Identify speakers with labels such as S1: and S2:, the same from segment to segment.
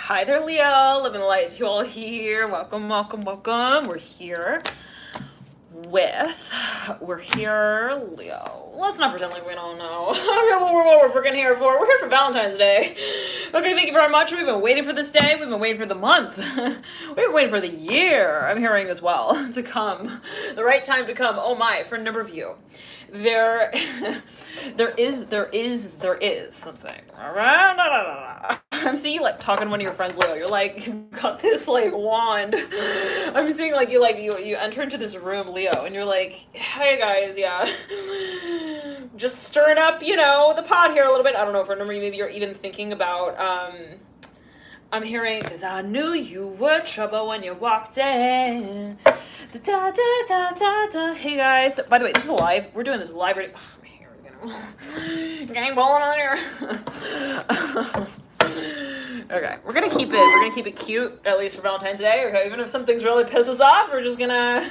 S1: Hi there, Leo. Living the light, you all here. Welcome, welcome, welcome. We're here, Leo. Let's not pretend like we don't know what we're freaking here for. We're here for Valentine's Day. Okay, thank you very much. We've been waiting for this day. We've been waiting for the month. We've been waiting for the year, I'm hearing as well, to come. The right time to come. Oh my, for a number of you. There is something. All right? I'm seeing you like talking to one of your friends, Leo. You're like, you've got this like wand. I'm seeing like you enter into this room, Leo, and you're like, hey guys, yeah. Just stirring up, the pot here a little bit. I don't know, for a number, maybe you're even thinking about I'm hearing, cause I knew you were trouble when you walked in. Da, da, da, da, da, da. Hey guys, by the way, this is live. We're doing this live. Oh, my hair again. Gang balling on here. Okay, we're gonna keep it cute, at least for Valentine's Day. Okay, even if some things really piss us off, we're just gonna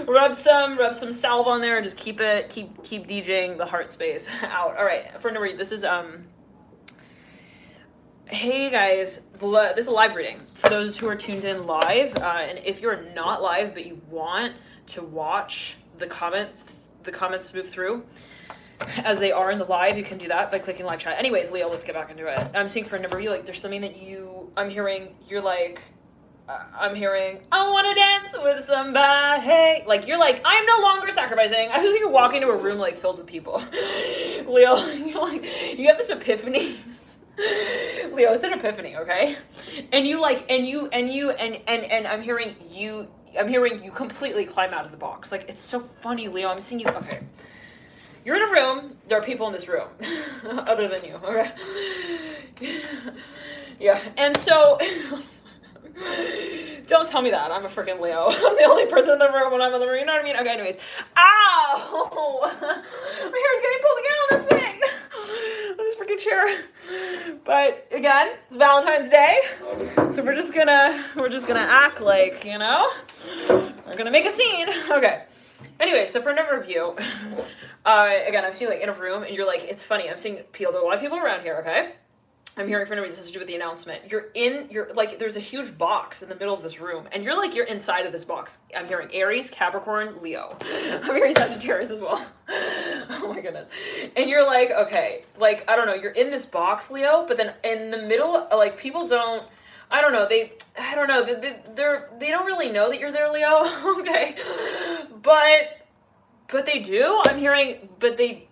S1: rub some salve on there and just keep DJing the heart space out. All right, for number, this is hey guys, this is a live reading for those who are tuned in live, and if you're not live but you want to watch the comments move through as they are in the live, you can do that by clicking live chat. Anyways, Leo, let's get back into it. I'm seeing for a number of you, like there's something that I'm hearing, you're like, I'm hearing, I want to dance with somebody. Like, you're like, I'm no longer sacrificing. I was like, walking into a room like filled with people. Leo, you're like, you have this epiphany. Leo, it's an epiphany, okay? And I'm hearing you completely climb out of the box. Like, it's so funny, Leo. I'm seeing you, okay. You're in a room, there are people in this room, other than you, okay? Yeah, and so, don't tell me that, I'm a freaking Leo. I'm the only person in the room when I'm in the room, you know what I mean? Okay, anyways. Ow! My hair's getting pulled again on this thing! On this freaking chair. But, again, it's Valentine's Day, so we're just gonna act like, we're gonna make a scene. Okay. Anyway, so for a number of you, again, I'm seeing like in a room, and you're like, it's funny, I'm seeing people, there are a lot of people around here, okay? I'm hearing for a number, this has to do with the announcement. You're like, there's a huge box in the middle of this room, and you're inside of this box. I'm hearing Aries, Capricorn, Leo. I'm hearing Sagittarius as well. Oh my goodness. And you're like, okay, like, I don't know, you're in this box, Leo, but then in the middle, like, people don't, I don't know, they don't really know that you're there, Leo, okay? But they do, I'm hearing, but they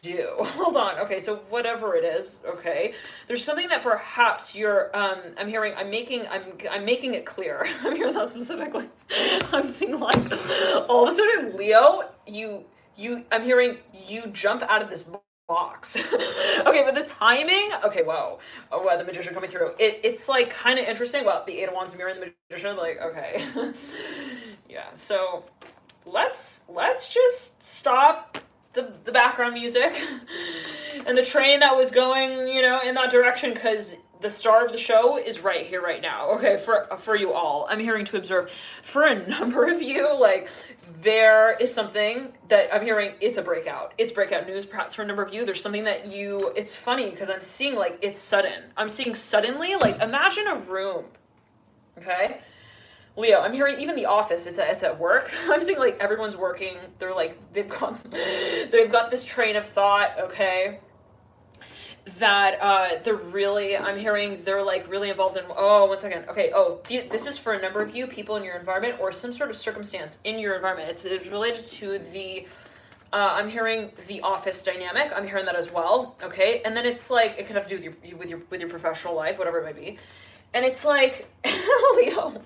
S1: do. Hold on, okay, so whatever it is, okay? There's something that perhaps you're, I'm hearing, I'm making it clear. I'm hearing that specifically. I'm seeing like, all of a sudden, Leo, I'm hearing you jump out of this box. Okay, but the timing, okay, whoa. Oh, wow, the magician coming through. It's like kind of interesting. Well, the Eight of Wands mirror and the magician, like, okay. Yeah, so let's just stop the background music and the train that was going, in that direction, because the star of the show is right here, right now. Okay, for you all, I'm hearing to observe. For a number of you, like, there is something that I'm hearing, it's a breakout. It's breakout news, perhaps for a number of you. There's something that it's funny, because I'm seeing, like, it's sudden. I'm seeing suddenly, like, imagine a room, okay? Leo, I'm hearing even the office, it's at work. I'm seeing like everyone's working. They're like, they've got this train of thought, okay, that they're really, I'm hearing they're like really involved in, oh, one second. Okay, this is for a number of you, people in your environment or some sort of circumstance in your environment. It's related to the, I'm hearing the office dynamic. I'm hearing that as well, okay? And then it's like, it could have to do with your professional life, whatever it might be. And it's like, Leo,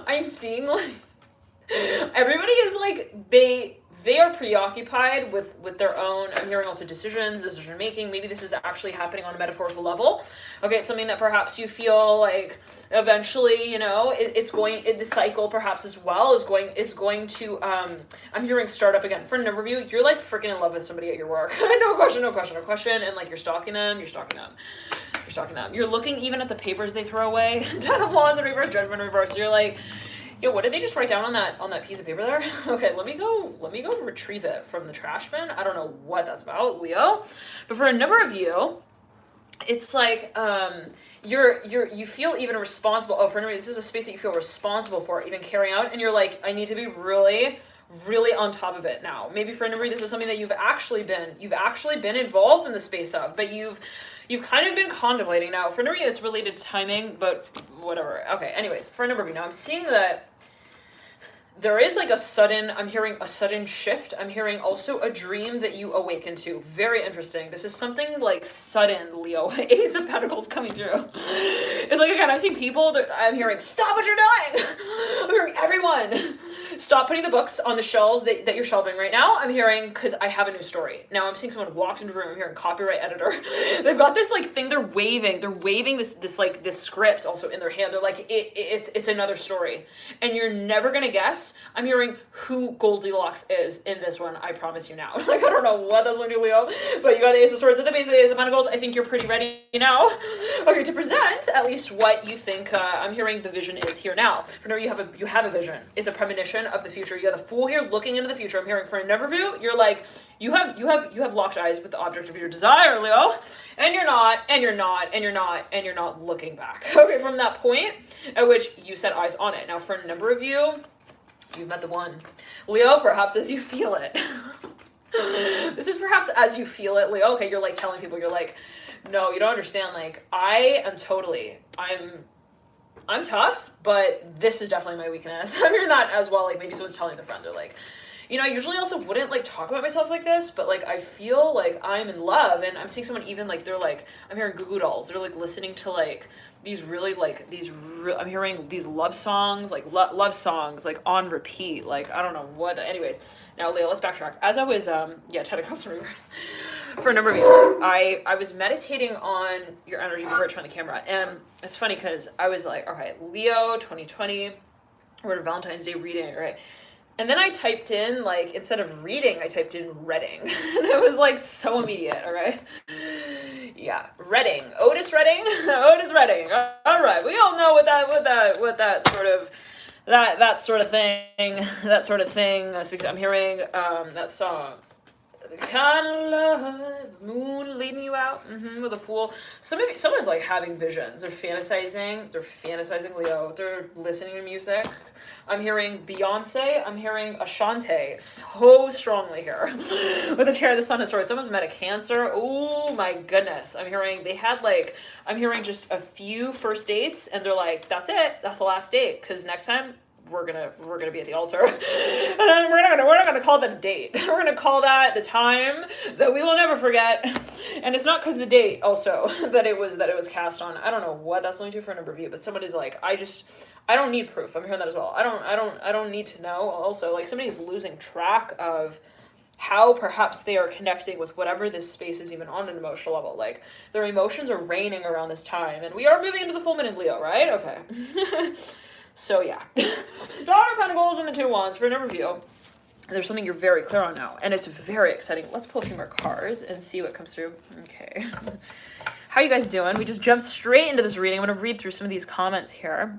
S1: I'm seeing like, everybody is like, they are preoccupied with their own, I'm hearing also decision making. Maybe this is actually happening on a metaphorical level. Okay, it's something that perhaps you feel like eventually, the cycle perhaps as well is going to, I'm hearing start up again. For a number of you, you're like freaking in love with somebody at your work. No question. And like, you're stalking them. You're looking even at the papers they throw away. Ten of Wands in reverse, Judgment in reverse. You're like, yo, what did they just write down on that piece of paper there? Okay, let me go retrieve it from the trash bin. I don't know what that's about, Leo. But for a number of you, it's like you feel even responsible. Oh, for anybody, this is a space that you feel responsible for even carrying out, and you're like, I need to be really on top of it now. Maybe for anybody, this is something that you've actually been involved in the space of, but you've kind of been contemplating. Now for anybody, it's related to timing, but whatever. Okay, anyways, for a number of you now, I'm seeing that there is like I'm hearing a sudden shift. I'm hearing also a dream that you awaken to. Very interesting. This is something like sudden, Leo. Ace of Pentacles coming through. It's like, again, I'm seeing people that I'm hearing, stop what you're doing. I'm hearing everyone, stop putting the books on the shelves that you're shelving right now. I'm hearing, because I have a new story. Now I'm seeing someone walked into the room. I'm hearing copyright editor. They've got this like thing they're waving. They're waving this script also in their hand. They're like, it's another story. And you're never going to guess. I'm hearing who Goldilocks is in this one. I promise you now. Like, I don't know what that's going to do, Leo, but you got the Ace of Swords at the base of the Ace of Pentacles. I think you're pretty ready now. Okay, to present at least what you think. I'm hearing the vision is here now. For now, you have a vision. It's a premonition of the future. You got the Fool here looking into the future. I'm hearing for a number of you, you're like, you have locked eyes with the object of your desire, Leo, and you're not looking back. Okay, from that point at which you set eyes on it. Now, for a number of you, you've met the one. Leo, perhaps as you feel it. This is perhaps as you feel it, Leo. Okay, you're like telling people, you're like, no, you don't understand. Like, I'm tough, but this is definitely my weakness. I'm hearing that as well. Like, maybe someone's telling the friend, they're like, you know, I usually also wouldn't like talk about myself like this, but like I feel like I'm in love, and I'm seeing someone even like they're like, I'm hearing Goo Goo Dolls. They're like listening to like these really like I'm hearing these love songs like love songs like on repeat. Like I don't know what. Anyways, now Leo, let's backtrack. As I was 10 of Cups in reverse for a number of you, I was meditating on your energy before I turned the camera, and it's funny because I was like, okay, Leo 2020, we're at Valentine's Day reading, right? And then I typed in, like, instead of reading, I typed in Reading. And it was, like, so immediate, all right? Yeah, Reading. Otis Reading? Otis Reading. All right, we all know what that sort of thing speaks. I'm hearing that song. The kind of love, moon leading you out with a fool. Someone's, like, having visions. They're fantasizing, Leo. They're listening to music. I'm hearing Beyonce. I'm hearing Ashanti so strongly here. With the Chair of the Sun of Swords. Someone's met a Cancer. Oh my goodness. I'm hearing just a few first dates, and they're like, that's it. That's the last date. Because next time we're gonna be at the altar. And then we're not gonna call that a date. We're gonna call that the time that we will never forget. And it's not because the date also that it was cast on. I don't know what that's linked to for a number of you, but someone is like, I don't need proof. I'm hearing that as well. I don't need to know. Also, like somebody is losing track of how perhaps they are connecting with whatever this space is even on an emotional level. Like their emotions are reigning around this time, and we are moving into the full moon in Leo, right? Okay. So yeah, Daughter of Pentacles and the Two of Wands for a number of you. There's something you're very clear on now, and it's very exciting. Let's pull a few more cards and see what comes through. Okay. How you guys doing? We just jumped straight into this reading. I'm going to read through some of these comments here.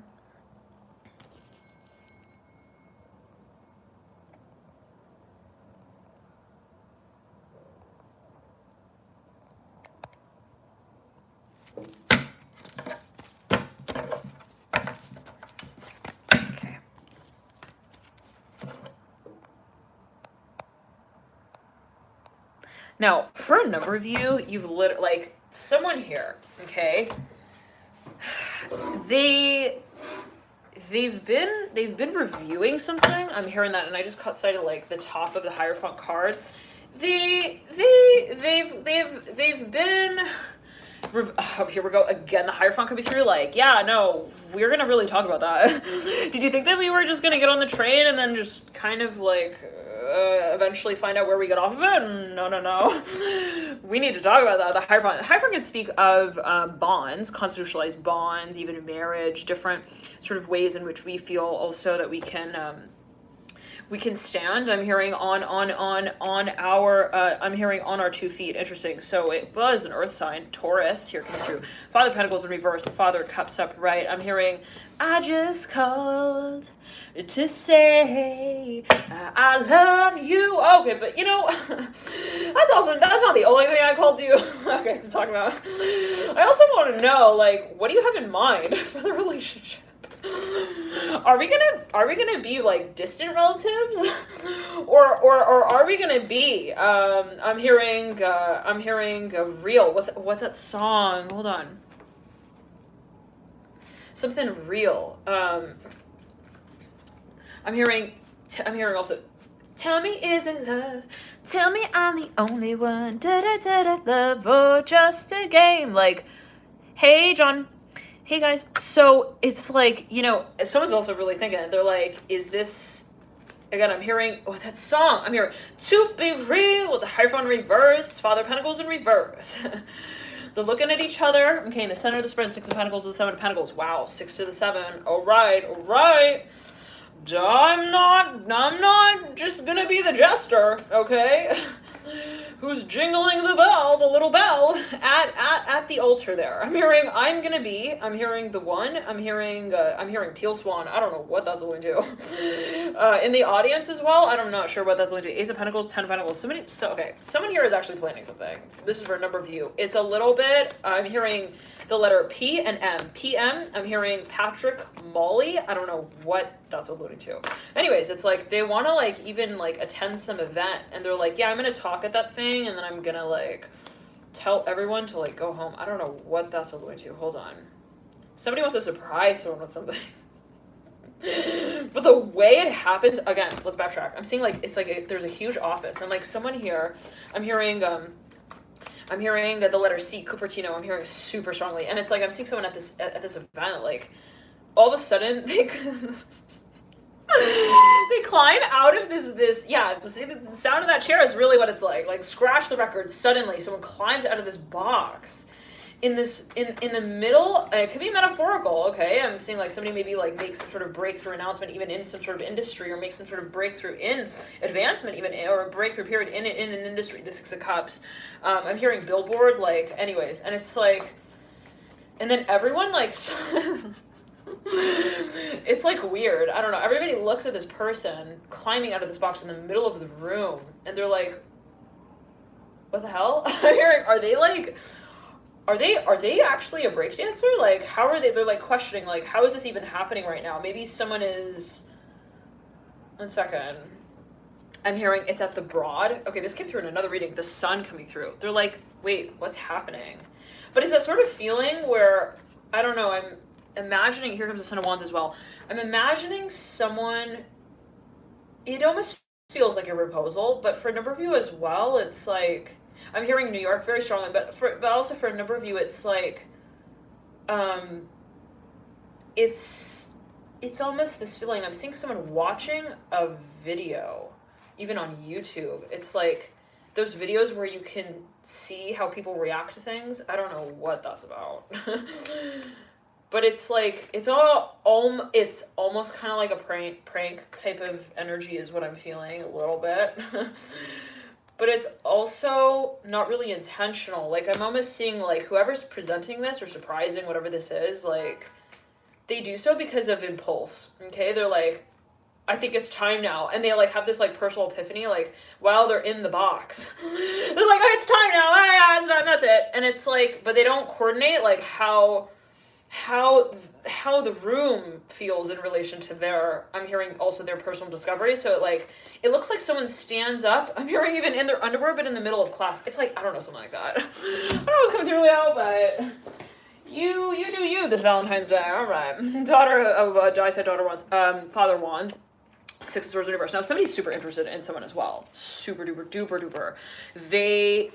S1: Now, for a number of you, you've like someone here, okay? They've been reviewing something. I'm hearing that, and I just caught sight of like the top of the Hierophant card. They've been. Oh, here we go again. The Hierophant could be through. Like, yeah, no, we're gonna really talk about that. Did you think that we were just gonna get on the train and then just kind of like eventually find out where we get off of it? No. We need to talk about that. The Hierophant can speak of bonds, constitutionalized bonds, even marriage, different sort of ways in which we feel also that we can we can stand. I'm hearing on our I'm hearing on our 2 feet. Interesting. So it was an earth sign, Taurus here coming through. Father of Pentacles in reverse, the Father of Cups upright. I'm hearing I just called to say I love you. Okay, but you know, that's not the only thing I called you okay to talk about. I also want to know, like, what do you have in mind for the relationship? Are we gonna be like distant relatives, or are we gonna be? I'm hearing real. What's that song? Hold on. Something real. I'm hearing also. Tell me isn't love. Tell me I'm the only one. Da da da da love or just a game. Like, hey John. Hey guys, so it's like, you know, someone's also really thinking, they're like, is this, again, I'm hearing, what's that song? I'm hearing, to be real, with the Hierophant reverse, Father of Pentacles in reverse. They're looking at each other, okay, in the center of the spread, 6 of Pentacles with 7 of Pentacles. Wow, 6 to the 7, all right. I'm not just gonna be the jester, okay? Who's jingling the bell, the little bell, at the altar there. I'm hearing I'm hearing the one, I'm hearing Teal Swan. I don't know what that's going to. In the audience as well, I'm not sure what that's going to. Ace of Pentacles, 10 of Pentacles. Someone here is actually planning something. This is for a number of you. It's a little bit, I'm hearing the letter P and M. PM, I'm hearing Patrick Molly. I don't know what that's alluding to. Anyways, it's like they want to like even like attend some event and they're like, yeah, I'm going to talk at that thing and then I'm going to like tell everyone to like go home. I don't know what that's alluding to. Hold on. Somebody wants to surprise someone with something. But the way it happens, again, let's backtrack. I'm seeing like, it's like there's a huge office and like someone here, I'm hearing the letter C, Cupertino. I'm hearing super strongly, and it's like I'm seeing someone at this event. Like, all of a sudden, they climb out of this. Yeah, see, the sound of that chair is really what it's like. Like, scratch the record. Suddenly, someone climbs out of this box. In the middle, it could be metaphorical, okay? I'm seeing like somebody maybe like make some sort of breakthrough announcement even in some sort of industry or make some sort of breakthrough in advancement even, or a breakthrough period in an industry, the 6 of Cups. I'm hearing billboard, like, anyways, and it's like, and then everyone like, it's like weird, I don't know, everybody looks at this person climbing out of this box in the middle of the room, and they're like, what the hell? I'm hearing, are they actually a breakdancer? Like, how are they? They're like questioning, like, how is this even happening right now? Maybe someone is. 1 second. I'm hearing it's at the Broad. Okay, this came through in another reading. The sun coming through. They're like, wait, what's happening? But it's that sort of feeling where, I don't know, I'm imagining, here comes the Son of Wands as well. I'm imagining someone, it almost feels like a proposal, but for a number of you as well, it's like, I'm hearing New York very strongly, but also for a number of you, it's like, it's almost this feeling. I'm seeing someone watching a video, even on YouTube. It's like those videos where you can see how people react to things. I don't know what that's about. But it's like, it's almost kind of like a prank type of energy is what I'm feeling a little bit. But it's also not really intentional. Like, I'm almost seeing, like, whoever's presenting this or surprising, whatever this is, like, they do so because of impulse, okay? They're like, I think it's time now. And they, like, have this, like, personal epiphany, like, while they're in the box. They're like, oh, it's time now. Ah, yeah, it's time. That's it. And it's like, but they don't coordinate, like, how the room feels in relation to their, I'm hearing also their personal discovery. So it looks like someone stands up. I'm hearing even in their underwear, but in the middle of class. It's like, I don't know, something like that. I don't know what's coming through out, but you do you this Valentine's Day. All right. Daughter of Dice, daughter Wands, Father Wands. 6 of Swords in reverse. Now, somebody's super interested in someone as well. Super duper duper duper. They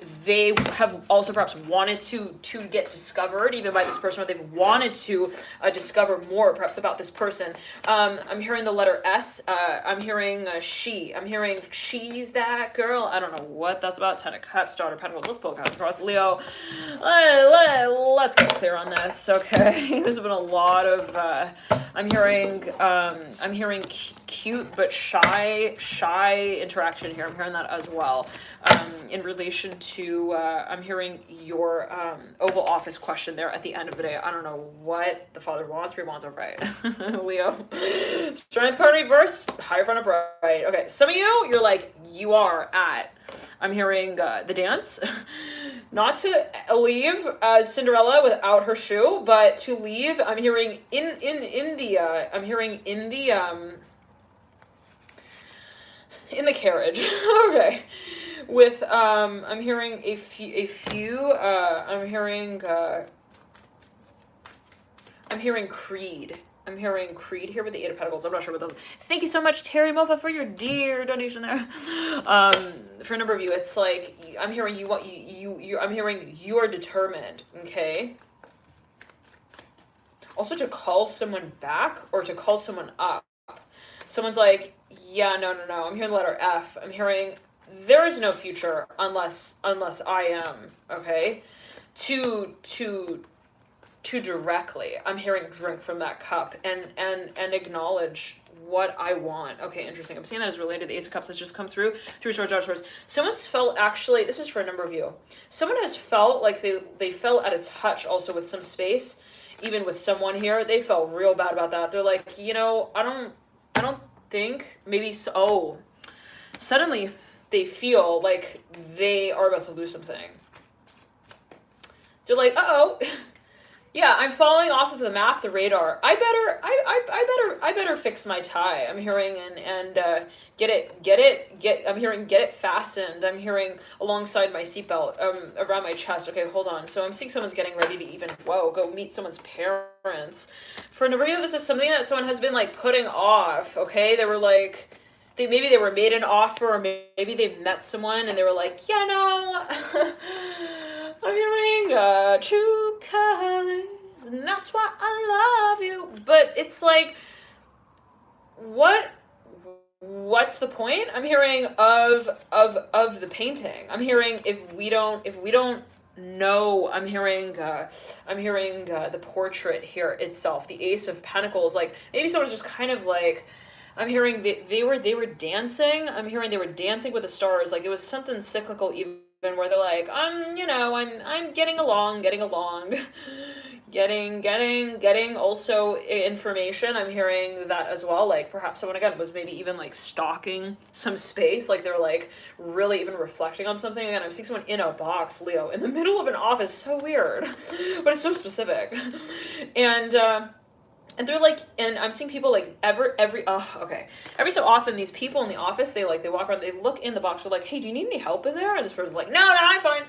S1: have also perhaps wanted to get discovered even by this person, or they've wanted to discover more perhaps about this person. I'm hearing the letter S. I'm hearing she. I'm hearing she's that girl. I don't know what that's about. 10 of Cups, daughter of Pentacles. Let's pull a card across Leo. Let's get clear on this. Okay. There's been a lot of. I'm hearing cute but shy interaction here. I'm hearing that as well. In relation to, I'm hearing your Oval Office question there at the end of the day. I don't know what the father wants or he wants it right. Leo. Strength card reverse, higher front up right. Okay, some of you're like, you are at, I'm hearing the dance. Not to leave Cinderella without her shoe, but to leave, I'm hearing in the carriage. Okay. With I'm hearing a few I'm hearing Creed. I'm hearing Creed here with the Eight of Pentacles. I'm not sure what those. Thank you so much, Terry Mofa, for your dear donation there. For a number of you, it's like I'm hearing you want you. I'm hearing you're determined. Okay. Also, to call someone back or to call someone up. Someone's like, yeah, no. I'm hearing the letter F. I'm hearing there is no future unless I am. Okay. Too directly. I'm hearing drink from that cup and acknowledge what I want. Okay, interesting. I'm saying that is related to the Ace of Cups that's just come through. Three Swords, Judge Swords. Someone's felt actually, this is for a number of you. Someone has felt like they felt at a touch also with some space, even with someone here. They felt real bad about that. They're like, you know, I don't think maybe so. Suddenly they feel like they are about to lose something. They're like, uh-oh. Yeah, I'm falling off of the map, the radar. I better fix my tie. I'm hearing and I'm hearing get it fastened. I'm hearing alongside my seatbelt, around my chest. Okay, hold on. So I'm seeing someone's getting ready to even, go meet someone's parents. For a number of you, this is something that someone has been like putting off. Okay, they were like, maybe they were made an offer, or maybe they met someone and they were like, yeah, no. I'm hearing true colors, and that's why I love you. But it's like, what's the point? I'm hearing of the painting. I'm hearing if we don't know. I'm hearing the portrait here itself, the Ace of Pentacles. Like maybe someone's just kind of like. I'm hearing they were dancing. I'm hearing they were dancing with the stars. Like it was something cyclical even. Where they're like, I'm getting along, getting also information. I'm hearing that as well. Like perhaps someone again was maybe even like stalking some space. Like they're like really even reflecting on something. Again, I'm seeing someone in a box, Leo, in the middle of an office. So weird, but it's so specific. And they're like, and I'm seeing people like every so often these people in the office, they walk around, they look in the box, they're like, hey, do you need any help in there? And this person's like, no, I'm fine.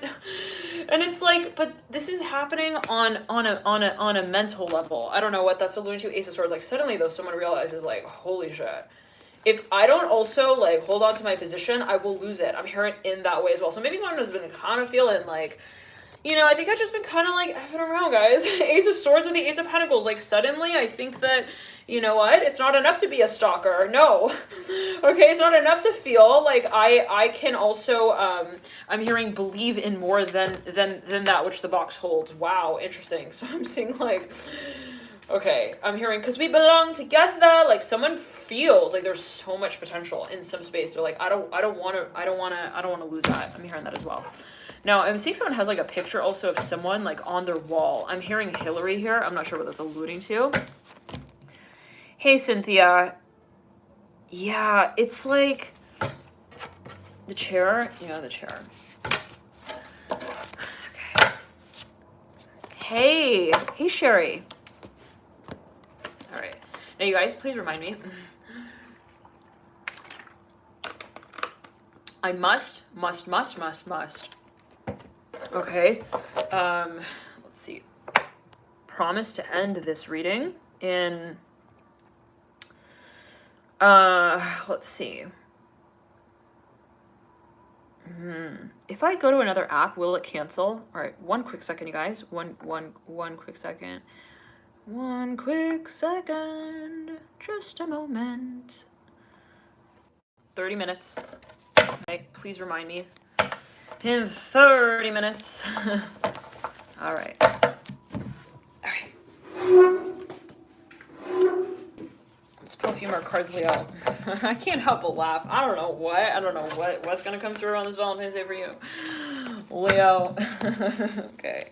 S1: And it's like, but this is happening on a mental level. I don't know what that's alluding to. Ace of Swords, like suddenly though, someone realizes like, holy shit. If I don't also like hold on to my position, I will lose it. I'm hearing in that way as well. So maybe someone has been kind of feeling like, you know, I think I've just been kind of like effing around, guys. Ace of Swords with the Ace of Pentacles. Like, suddenly I think that, you know what? It's not enough to be a stalker. No. Okay, it's not enough to feel like I can also, I'm hearing believe in more than that which the box holds. Wow, interesting. So I'm seeing like, okay, I'm hearing because we belong together. Like someone feels like there's so much potential in some space. They're like, I don't want to lose that. I'm hearing that as well. Now, I'm seeing someone has like a picture also of someone like on their wall. I'm hearing Hillary here. I'm not sure what that's alluding to. Hey, Cynthia. Yeah, it's like the chair. Yeah, the chair. Okay. Hey, Sherry. All right. Now, you guys, please remind me. I must. Okay, let's see. Promise to end this reading in, let's see. If I go to another app, will it cancel? All right, one quick second, you guys. One quick second. One quick second. Just a moment. 30 minutes. Okay, please remind me. In 30 minutes. All right. Let's pull few more cards, Leo. I can't help but laugh. I don't know what's gonna come through on this Valentine's Day for you, Leo. Okay.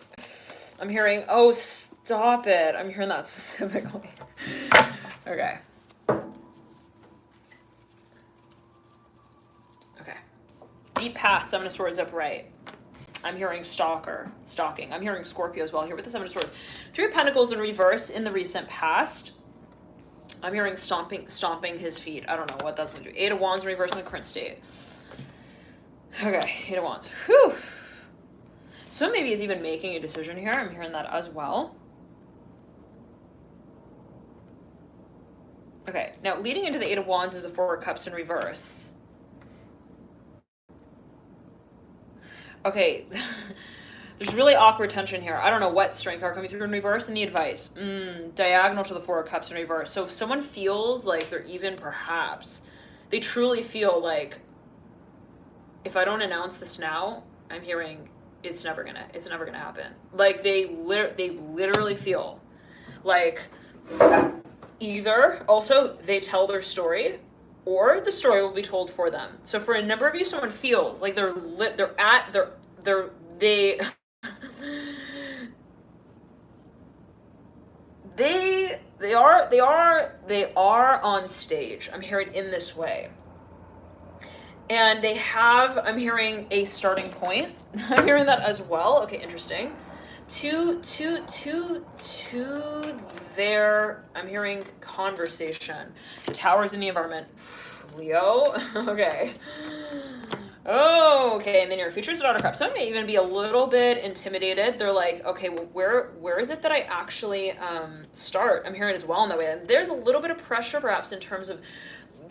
S1: I'm hearing, oh, stop it. I'm hearing that specifically. Okay. Okay. Deep past, Seven of Swords upright. I'm hearing stalking. I'm hearing Scorpio as well here with the Seven of Swords. Three of Pentacles in reverse in the recent past. I'm hearing stomping his feet. I don't know what that's going to do. Eight of Wands in reverse in the current state. Okay, Eight of Wands. Whew. So maybe he's even making a decision here. I'm hearing that as well. Okay, now leading into the Eight of Wands is the Four of Cups in reverse. Okay, there's really awkward tension here. I don't know what strength card coming through in reverse and the advice. Diagonal to the Four of Cups in reverse. So if someone feels like they're even perhaps, they truly feel like, if I don't announce this now, I'm hearing it's never gonna happen. Like they literally feel like either also they tell their story or the story will be told for them. So for a number of you, someone feels like they are on stage. I'm hearing in this way. And they have, I'm hearing a starting point. I'm hearing that as well. Okay, interesting. To their, I'm hearing conversation. The Tower's in the environment. Leo, okay. Oh, okay, and then your future's Daughter Cup. Some may even be a little bit intimidated. They're like, okay, well, where is it that I actually start? I'm hearing as well in that way. And there's a little bit of pressure perhaps in terms of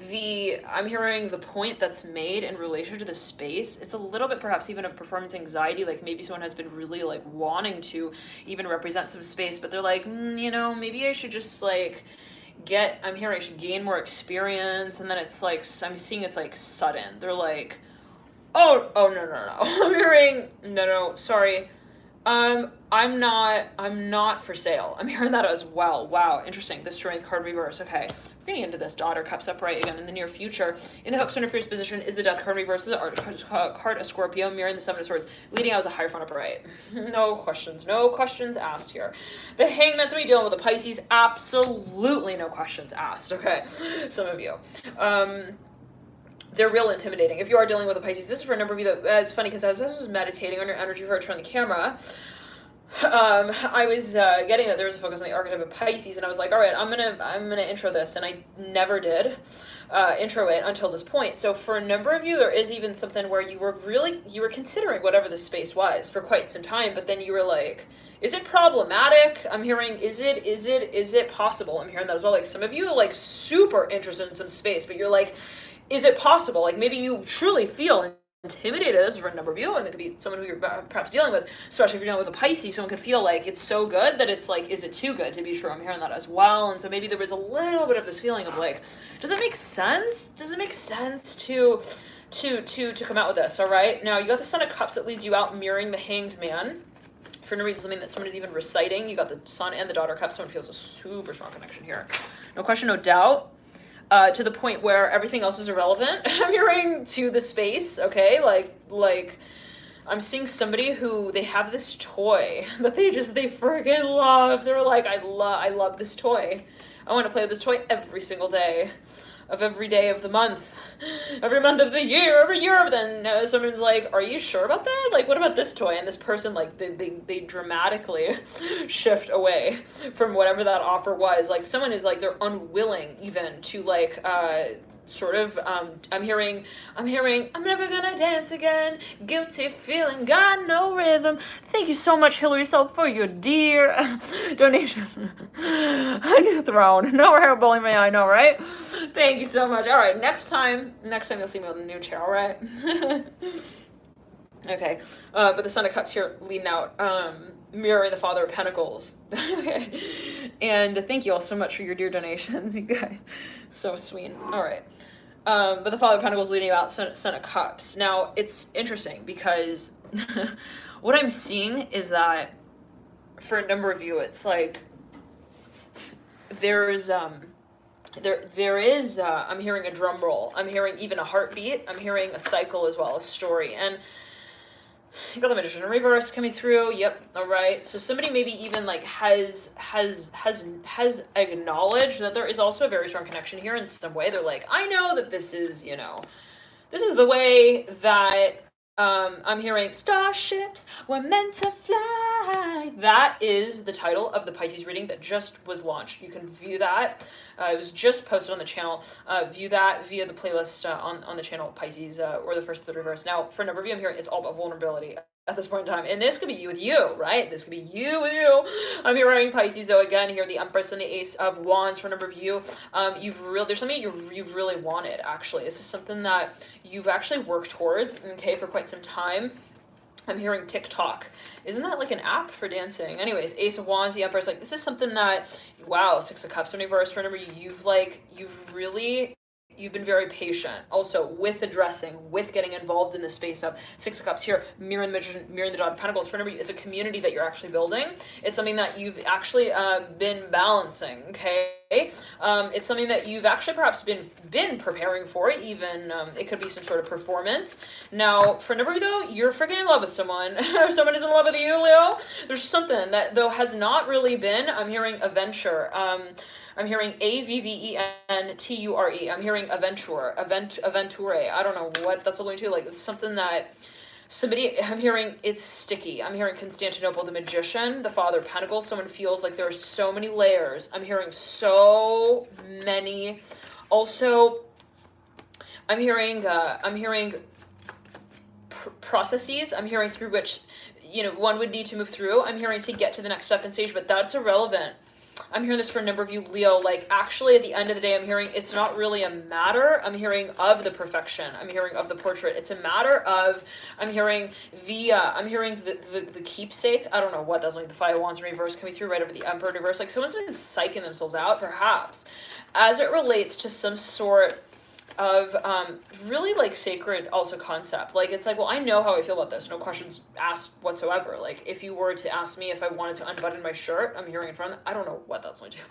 S1: I'm hearing the point that's made in relation to the space. It's a little bit perhaps even of performance anxiety, like maybe someone has been really like wanting to even represent some space, but they're like, you know, maybe I should just like I'm hearing I should gain more experience, and then it's like, I'm seeing it's like sudden. They're like, oh no. I'm hearing, no, sorry. I'm not for sale. I'm hearing that as well. Wow, interesting. The Strength card reverse. Okay, we're getting into this. Daughter Cups upright again in the near future. In the Hooks interference position is the Death card reverse. The Art card, a Scorpio, mirroring the Seven of Swords, leading out as a Hierophant upright. No questions asked here. The Hangman, somebody dealing with the Pisces, absolutely no questions asked. Okay, some of you. They're real intimidating. If you are dealing with a Pisces, this is for a number of you that, it's funny because I was meditating on your energy before I turned the camera. I was getting that there was a focus on the archetype of Pisces, and I was like, all right, I'm gonna intro this, and I never did intro it until this point. So for a number of you, there is even something where you were considering whatever the space was for quite some time, but then you were like, is it problematic? I'm hearing, is it possible? I'm hearing that as well. Like some of you are like super interested in some space, but you're like, is it possible? Like maybe you truly feel intimidated. This is for a number of you, and it could be someone who you're perhaps dealing with, especially if you're dealing with a Pisces. Someone could feel like it's so good that it's like, is it too good to be true? I'm hearing that as well. And so maybe there was a little bit of this feeling of like, does it make sense? Does it make sense to come out with this? All right. Now you got the Sun of Cups that leads you out, mirroring the Hanged Man. For no reason, something that someone is even reciting. You got the Sun and the Daughter Cups. Someone feels a super strong connection here. No question, no doubt. To the point where everything else is irrelevant. I'm hearing to the space, okay? Like I'm seeing somebody who they have this toy that they freaking love. They're like, I love this toy. I want to play with this toy every single day of every day of the month, every month of the year, every year. Then someone's like, are you sure about that? Like, what about this toy? And this person, like, they dramatically shift away from whatever that offer was. Like, someone is like, they're unwilling even to like, sort of, I'm hearing, I'm never gonna dance again, guilty feeling, got no rhythm. Thank you so much, Hillary Salt, for your dear donation. A new throne. No hair bowling my eye, know, right? Thank you so much. All right, next time you'll see me with a new chair, all right? Okay, but the Sun of Cups here leading out, mirroring the Father of Pentacles. Okay, and thank you all so much for your dear donations, you guys. So sweet. All right. But the Father of Pentacles leading out Son of Cups. Now, it's interesting because what I'm seeing is that for a number of you, it's like there's there is, I'm hearing a drum roll. I'm hearing even a heartbeat. I'm hearing a cycle as well, a story. And you got the Magician in reverse coming through. Yep. All right. So somebody maybe even like has acknowledged that there is also a very strong connection here in some way. They're like, I know that this is, this is the way that I'm hearing starships were meant to fly. That is the title of the Pisces reading that just was launched. You can view that. It was just posted on the channel. View that via the playlist on the channel Pisces or the first to the reverse. Now, for a number of you, I'm hearing it's all about vulnerability at this point in time. And this could be you with you, right? This could be you with you. I'm hearing Pisces, though, again, here, the Empress and the Ace of Wands for a number of you. There's something you've really wanted, actually. This is something that you've actually worked towards, okay, for quite some time. I'm hearing TikTok. Isn't that like an app for dancing? Anyways, Ace of Wands, the Empress, like this is something that, wow, Six of Cups in reverse for a number of you. You've been very patient also with addressing, with getting involved in the space of Six of Cups here, mirroring the Magician, mirroring the Dog of Pentacles. Remember, it's a community that you're actually building. It's something that you've actually been balancing, okay? It's something that you've actually perhaps been preparing for, even it could be some sort of performance. Now, for a number of you though, you're freaking in love with someone, or someone is in love with you, Leo. There's something that though has not really been, I'm hearing a venture. I'm hearing Aventure. I'm hearing aventure. I don't know what that's alluding to. Like it's something that somebody, I'm hearing it's sticky. I'm hearing Constantinople, the Magician, the Father of Pentacles. Someone feels like there are so many layers. I'm hearing so many. Also, I'm hearing processes. I'm hearing through which, one would need to move through. I'm hearing to get to the next step and stage, but that's irrelevant. I'm hearing this for a number of you, Leo, like actually at the end of the day, I'm hearing it's not really a matter. I'm hearing of the perfection. I'm hearing of the portrait. It's a matter of, I'm hearing the keepsake. I don't know what that's like, the Five of Wands in reverse coming through right over the Emperor in reverse. Like someone's been psyching themselves out perhaps as it relates to some sort of really like sacred also concept. Like it's like, well, I know how I feel about this, no questions asked whatsoever. Like if you were to ask me if I wanted to unbutton my shirt, I'm hearing in front of, I don't know what that's going to do.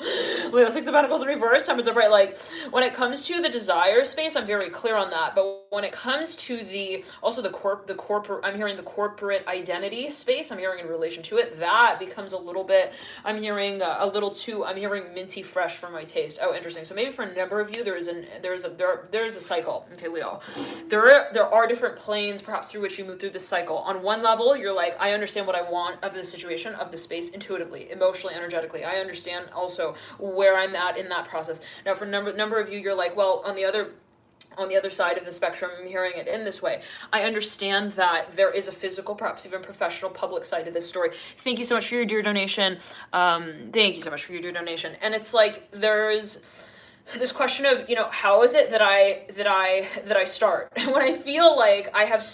S1: Leo, Six of Pentacles in reverse, Temperance upright. Like when it comes to the desire space, I'm very clear on that, but when it comes to the corporate, I'm hearing the corporate identity space, I'm hearing in relation to it, that becomes a little bit, I'm hearing a little too, I'm hearing minty fresh for my taste. Oh, interesting. So maybe for a number of you, there's a cycle. Okay, Leo. There are different planes perhaps through which you move through this cycle. On one level, you're like, I understand what I want of the situation, of the space, intuitively, emotionally, energetically. I understand also where I'm at in that process. Now, for number of you, you're like, well, on the other side of the spectrum, I'm hearing it in this way. I understand that there is a physical, perhaps even professional, public side to this story. Thank you so much for your dear donation. Thank you so much for your dear donation. And it's like there's this question of, how is it that I start when I feel like I have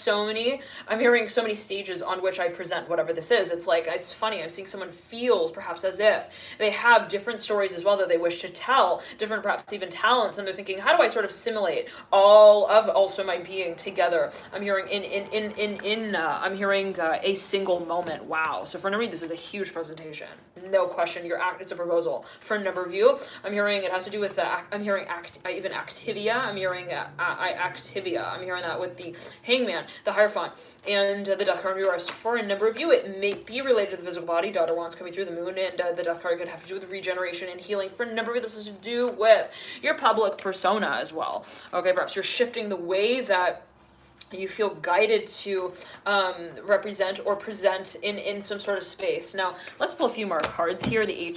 S1: I'm hearing so many stages on which I present whatever this is. It's like, it's funny. I'm seeing someone feels perhaps as if they have different stories as well that they wish to tell, different perhaps even talents. And they're thinking, how do I sort of simulate all of also my being together? I'm hearing I'm hearing a single moment. Wow. So for a number of you, this is a huge presentation. No question. It's a proposal. For a number of you, I'm hearing it has to do with that. I'm hearing even Activia. I'm hearing Activia. I'm hearing that with the Hangman, the Hierophant, and the Death card in reverse. For a number of you, it may be related to the physical body. Daughter Wands coming through the Moon, and the Death card could have to do with regeneration and healing. For a number of you, this has to do with your public persona as well. Okay, perhaps you're shifting the way that you feel guided to represent or present in some sort of space. Now, let's pull a few more cards here. The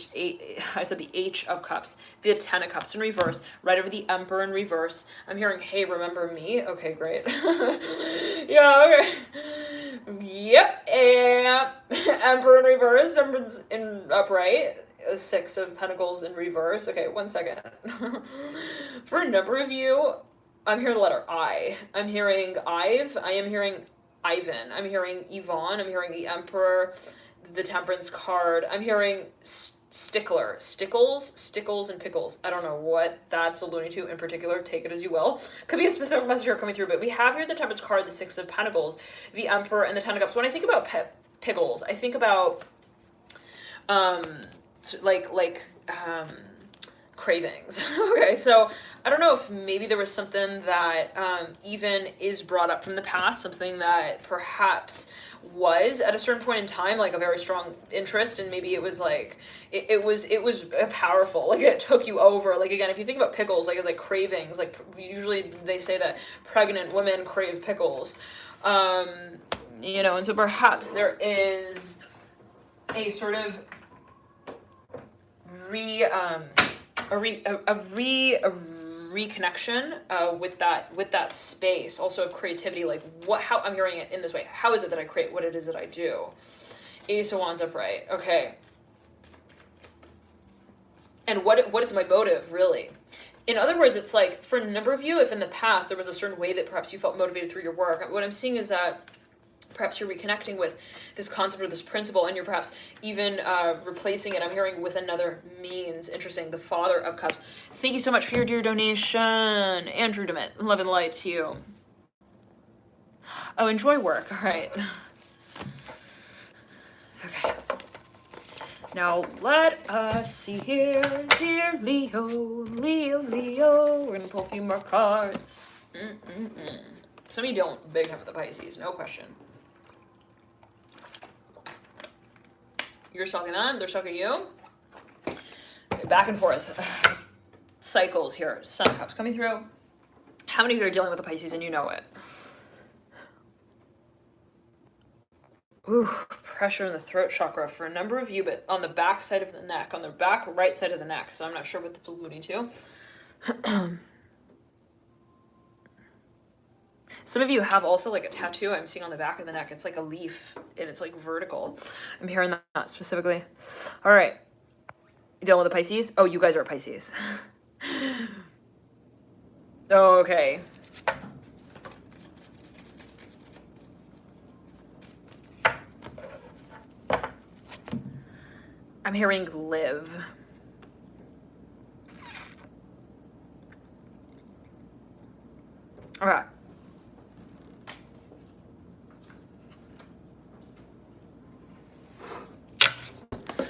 S1: H of Cups, the Ten of Cups in reverse, right over the Emperor in reverse. I'm hearing, hey, remember me? Okay, great. Yeah, okay. Yep, Emperor in reverse, Temperance in upright. Six of Pentacles in reverse. Okay, 1 second. For a number of you, I'm hearing the letter I. I'm hearing Ive. I am hearing Ivan. I'm hearing Yvonne. I'm hearing the Emperor, the Temperance card. I'm hearing Stickler. Stickles, and Pickles. I don't know what that's alluding to in particular. Take it as you will. Could be a specific message here coming through, but we have here the Temperance card, the Six of Pentacles, the Emperor, and the Ten of Cups. When I think about pickles, I think about cravings. Okay, so I don't know if maybe there was something that even is brought up from the past, something that perhaps was at a certain point in time like a very strong interest, and maybe it was like it was powerful, like it took you over. Like again, if you think about pickles, like cravings, like usually they say that pregnant women crave pickles, um, and so perhaps there is a sort of re a re a reconnection with that space also of creativity. Like how I'm hearing it in this way, how is it that I create what it is that I do? Ace of Wands upright. Okay, and what is my motive really? In other words, it's like for a number of you, if in the past there was a certain way that perhaps you felt motivated through your work, what I'm seeing is that perhaps you're reconnecting with this concept or this principle, and you're perhaps even replacing it, I'm hearing, with another means. Interesting. The Father of Cups. Thank you so much for your dear donation. Andrew Demett, love and light to you. Oh, enjoy work. All right. Okay. Now let us see here, dear Leo, Leo, Leo. We're going to pull a few more cards. Some of you don't big time with the Pisces, no question. You're sucking them, they're sucking you. Back and forth. Cycles here. Sun of Cups coming through. How many of you are dealing with the Pisces and you know it? Ooh, pressure in the throat chakra for a number of you, but on the back side of the neck, on the back right side of the neck. So I'm not sure what that's alluding to. Some of you have also like a tattoo I'm seeing on the back of the neck. It's like a leaf and it's like vertical. I'm hearing that specifically. All right. You dealing with the Pisces? Oh, you guys are Pisces. Okay. I'm hearing live. All right.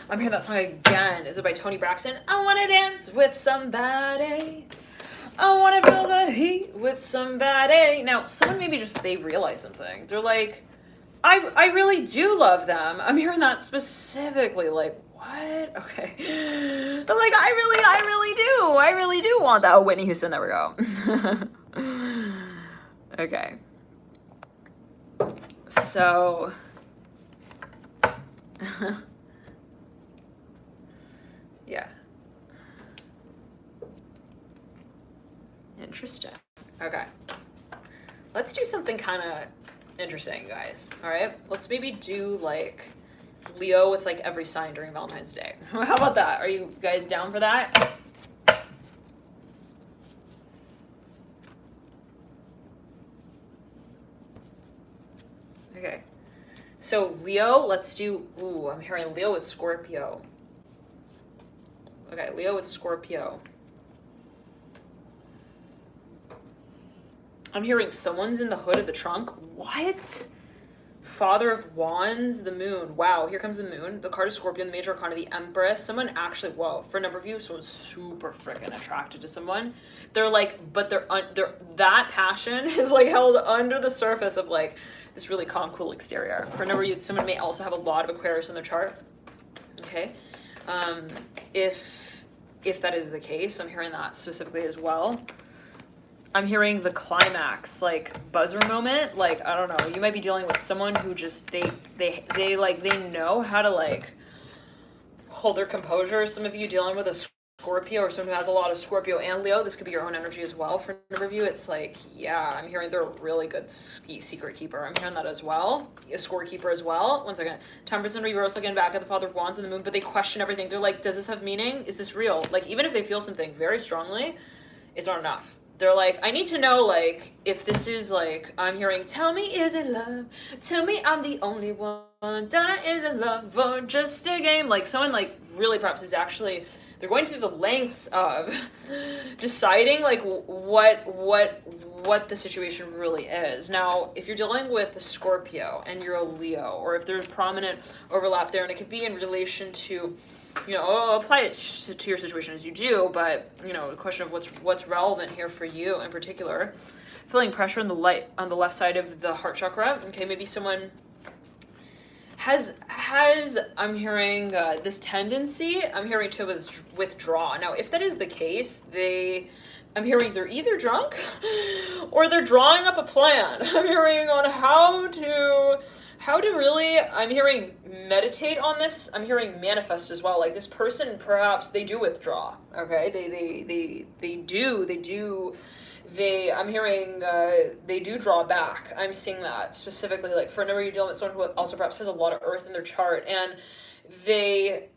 S1: I'm hearing that song again. Is it by Toni Braxton? I want to dance with somebody. I want to feel the heat with somebody. Now, someone maybe just, they realize something. They're like, I really do love them. I'm hearing that specifically, like, what? Okay. They're like, I really do want that. Oh, Whitney Houston, there we go. Okay. So... yeah. Interesting. Okay. Let's do something kind of interesting, guys. All right? Let's maybe do, like, Leo with, like, every sign during Valentine's Day. How about that? Are you guys down for that? Okay. So, Leo, let's do... Ooh, I'm hearing Leo with Scorpio. Okay, Leo with Scorpio. I'm hearing someone's in the hood of the trunk. What? Father of Wands, the moon. Wow, here comes the moon. The card is Scorpion, the major arcana, the Empress. Someone actually, whoa, for a number of you, someone's super freaking attracted to someone. They're like, but they're that passion is like held under the surface of like this really calm, cool exterior. For a number of you, someone may also have a lot of Aquarius in their chart. Okay. If that is the case, I'm hearing that specifically as well. I'm hearing the climax, like buzzer moment. Like, I don't know, you might be dealing with someone who just, they know how to like hold their composure. Some of you dealing with a Scorpio or someone who has a lot of Scorpio and Leo. This could be your own energy as well. For a number of you, it's like, yeah, I'm hearing they're a really good secret keeper. I'm hearing that as well. A scorekeeper as well. One second. 10% reverse, looking back at the Father of Wands and the moon, but they question everything. They're like, does this have meaning? Is this real? Like, even if they feel something very strongly, it's not enough. They're like, I need to know, like, if this is, like, I'm hearing, tell me is it love? Tell me I'm the only one. Donna isn't love or just a game. Like, someone, like, really perhaps is actually, they're going through the lengths of deciding, like, what the situation really is. Now, if you're dealing with a Scorpio and you're a Leo, or if there's prominent overlap there, and it could be in relation to apply it to your situation as you do, but the question of what's relevant here for you in particular. Feeling pressure on the left side of the heart chakra. Okay, maybe someone has I'm hearing this tendency. I'm hearing to withdraw. Now, if that is the case, I'm hearing they're either drunk or they're drawing up a plan. I'm hearing on how to really, I'm hearing meditate on this. I'm hearing manifest as well. Like this person, perhaps they do withdraw. Okay, I'm hearing they do draw back. I'm seeing that specifically, like for a number of you dealing with someone who also perhaps has a lot of earth in their chart, and they